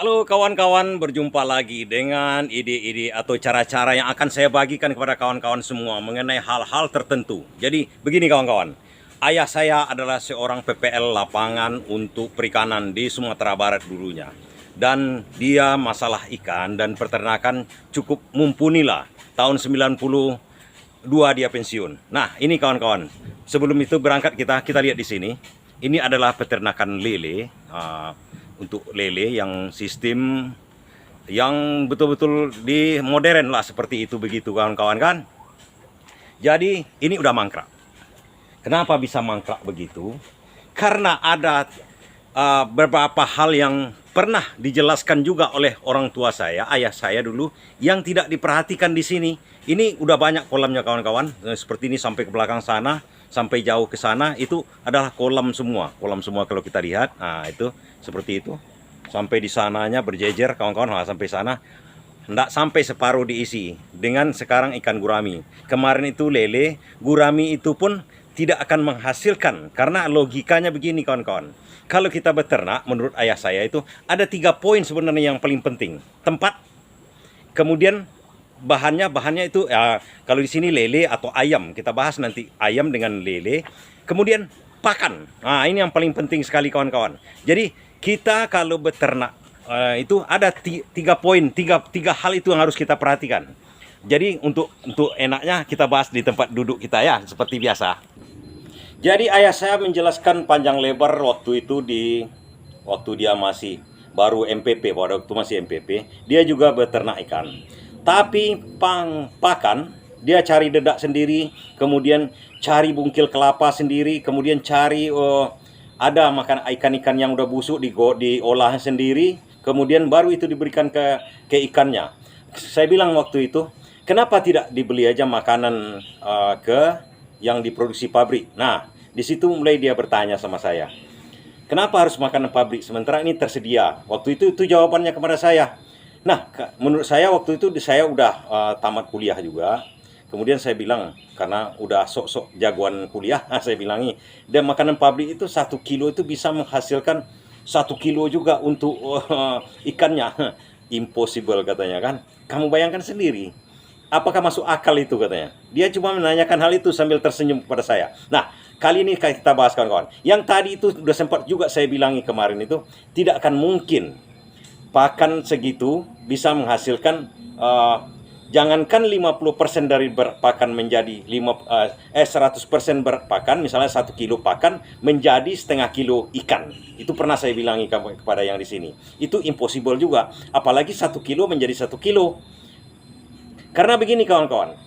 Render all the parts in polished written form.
Halo kawan-kawan, berjumpa lagi dengan ide-ide atau cara-cara yang akan saya bagikan kepada kawan-kawan semua mengenai hal-hal tertentu. Jadi begini kawan-kawan, ayah saya adalah seorang PPL lapangan untuk perikanan di Sumatera Barat dulunya. Dan dia masalah ikan dan peternakan cukup mumpuni lah. Tahun 92 dia pensiun. Nah ini kawan-kawan, sebelum itu berangkat kita lihat di sini. Ini adalah peternakan lele. Untuk lele yang sistem yang betul-betul di modern lah seperti itu begitu kawan-kawan kan. Jadi ini udah mangkrak. Kenapa bisa mangkrak begitu? Karena ada beberapa hal yang pernah dijelaskan juga oleh orang tua saya, ayah saya dulu, yang tidak diperhatikan di sini. Ini udah banyak kolamnya kawan-kawan, seperti ini sampai ke belakang sana, sampai jauh ke sana, itu adalah kolam semua kalau kita lihat. Nah itu seperti itu, sampai di sananya berjejer kawan-kawan, sampai sana. Tidak sampai separuh diisi dengan sekarang ikan gurami. Kemarin itu lele, gurami itu pun tidak akan menghasilkan. Karena logikanya begini kawan-kawan. Kalau kita beternak, menurut ayah saya itu ada 3 poin sebenarnya yang paling penting. Tempat, kemudian bahannya itu kalau di sini lele atau ayam. Kita bahas nanti ayam dengan lele. Kemudian pakan. Nah, ini yang paling penting sekali kawan-kawan. Jadi kita kalau beternak itu ada 3 poin, tiga hal itu yang harus kita perhatikan. Jadi untuk enaknya kita bahas di tempat duduk kita ya, seperti biasa. Jadi ayah saya menjelaskan panjang lebar waktu itu waktu dia masih baru MPP, pada waktu masih MPP, dia juga beternak ikan. Tapi pakan dia cari dedak sendiri, kemudian cari bungkil kelapa sendiri, kemudian cari ada makan ikan-ikan yang udah busuk diolah sendiri, kemudian baru itu diberikan ke ikannya. Saya bilang waktu itu, kenapa tidak dibeli aja makanan yang diproduksi pabrik? Nah, di situ mulai dia bertanya sama saya, kenapa harus makanan pabrik sementara ini tersedia? Waktu itu jawabannya kepada saya. Nah, menurut saya waktu itu saya udah tamat kuliah juga. Kemudian saya bilang, karena udah sok-sok jagoan kuliah, saya bilangi, dan makanan pabrik itu 1 kilo itu bisa menghasilkan 1 kilo juga untuk ikannya. Impossible katanya kan. Kamu bayangkan sendiri. Apakah masuk akal itu katanya. Dia cuma menanyakan hal itu sambil tersenyum kepada saya. Nah, kali ini kita bahas kawan-kawan. Yang tadi itu sudah sempat juga saya bilangi kemarin itu, tidak akan mungkin pakan segitu bisa menghasilkan jangankan 50% dari berat pakan menjadi 100% berat pakan, misalnya 1 kilo pakan menjadi setengah kilo ikan. Itu pernah saya bilangi kepada yang di sini. Itu impossible juga, apalagi 1 kilo menjadi 1 kilo. Karena begini kawan-kawan,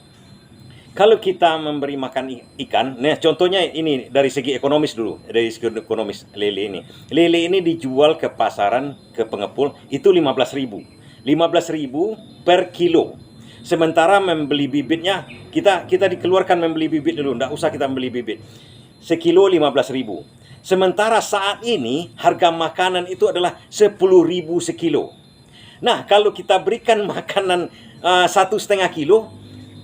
kalau kita memberi makan ikan, nah contohnya ini dari segi ekonomis dulu, dari segi ekonomis lele ini. Lele ini dijual ke pasaran, ke pengepul, itu 15.000. 15.000 per kilo. Sementara membeli bibitnya, kita dikeluarkan membeli bibit dulu, tidak usah kita membeli bibit. Sekilo 15.000. Sementara saat ini harga makanan itu adalah 10.000 sekilo. Nah, kalau kita berikan makanan 1,5 kilo,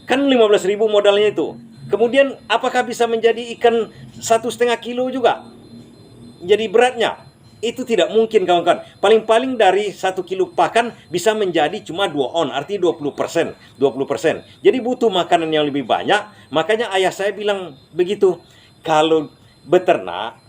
kan 15.000 modalnya itu. Kemudian apakah bisa menjadi ikan 1,5 kilo juga? Jadi beratnya itu tidak mungkin kawan-kawan. Paling-paling dari 1 kilo pakan bisa menjadi cuma 2 on, artinya 20%. 20%. Jadi butuh makanan yang lebih banyak. Makanya ayah saya bilang begitu. Kalau beternak,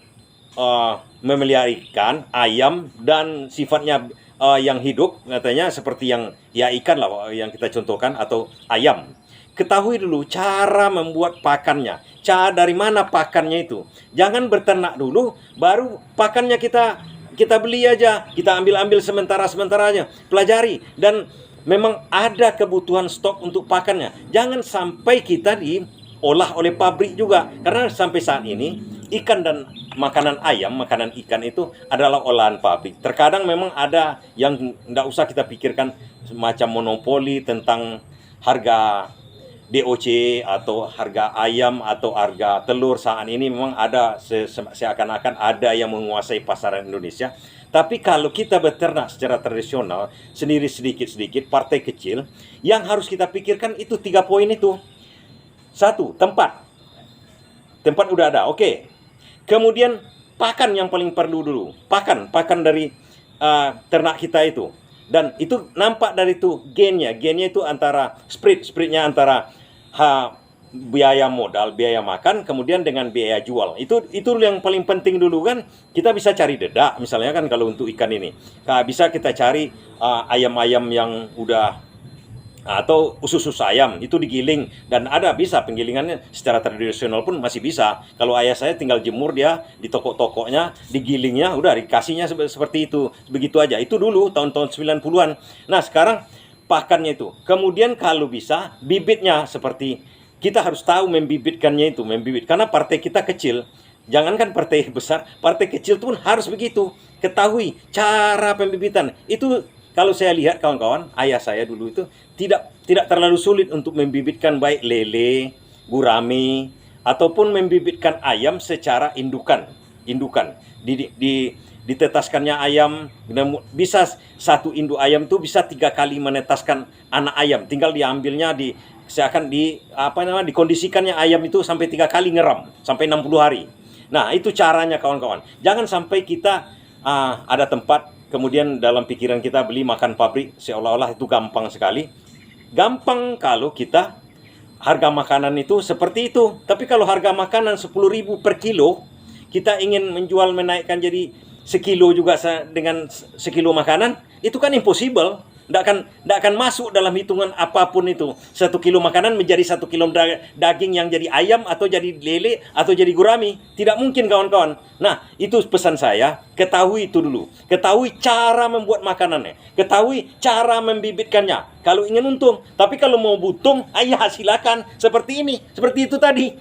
memelihara ikan, ayam, dan sifatnya yang hidup, katanya seperti yang ikan lah yang kita contohkan, atau ayam. Ketahui dulu cara membuat pakannya. Cara dari mana pakannya itu. Jangan beternak dulu, baru pakannya kita beli aja. Kita ambil sementara-sementaranya. Pelajari. Dan memang ada kebutuhan stok untuk pakannya. Jangan sampai kita diolah oleh pabrik juga. Karena sampai saat ini, ikan dan makanan ayam, makanan ikan itu adalah olahan pabrik. Terkadang memang ada yang tidak usah kita pikirkan semacam monopoli tentang harga DOC atau harga ayam atau harga telur. Saat ini memang ada seakan-akan ada yang menguasai pasaran Indonesia. Tapi kalau kita beternak secara tradisional sendiri sedikit-sedikit, partai kecil, yang harus kita pikirkan itu 3 poin itu. 1, tempat udah ada, oke. Kemudian pakan yang paling perlu dulu. Pakan dari ternak kita itu. Dan itu nampak dari itu gainnya itu antara spreadnya antara biaya modal, biaya makan, kemudian dengan biaya jual. Itu yang paling penting dulu kan. Kita bisa cari dedak misalnya kan kalau untuk ikan ini. Bisa kita cari ayam-ayam yang udah atau usus ayam itu digiling, dan ada bisa penggilingannya secara tradisional pun masih bisa. Kalau ayah saya tinggal jemur dia di toko-tokonya, digilingnya udah dikasihnya seperti itu, begitu aja. Itu dulu tahun-tahun 90-an. Nah, sekarang pakannya itu. Kemudian kalau bisa bibitnya, seperti kita harus tahu membibitkannya itu, karena partai kita kecil. Jangankan partai besar, partai kecil pun harus begitu. Ketahui cara pembibitan. Itu kalau saya lihat kawan-kawan, ayah saya dulu itu tidak terlalu sulit untuk membibitkan baik lele, gurame, ataupun membibitkan ayam secara indukan. Ditetaskannya ayam, bisa satu induk ayam itu bisa 3 kali menetaskan anak ayam. Tinggal diambilnya dikondisikannya ayam itu sampai 3 kali ngeram, sampai 60 hari. Nah, itu caranya kawan-kawan. Jangan sampai kita ada tempat, kemudian dalam pikiran kita beli makan pabrik, seolah-olah itu gampang sekali. Gampang kalau kita harga makanan itu seperti itu. Tapi kalau harga makanan 10.000 per kilo, kita ingin menaikkan jadi sekilo juga dengan sekilo makanan, itu kan impossible. Tidak akan masuk dalam hitungan apapun itu. 1 kilo makanan menjadi 1 kilo daging yang jadi ayam, atau jadi lele, atau jadi gurami. Tidak mungkin kawan-kawan. Nah, itu pesan saya. Ketahui itu dulu. Ketahui cara membuat makanannya. Ketahui cara membibitkannya. Kalau ingin untung. Tapi kalau mau buntung, silakan. Seperti ini. Seperti itu tadi.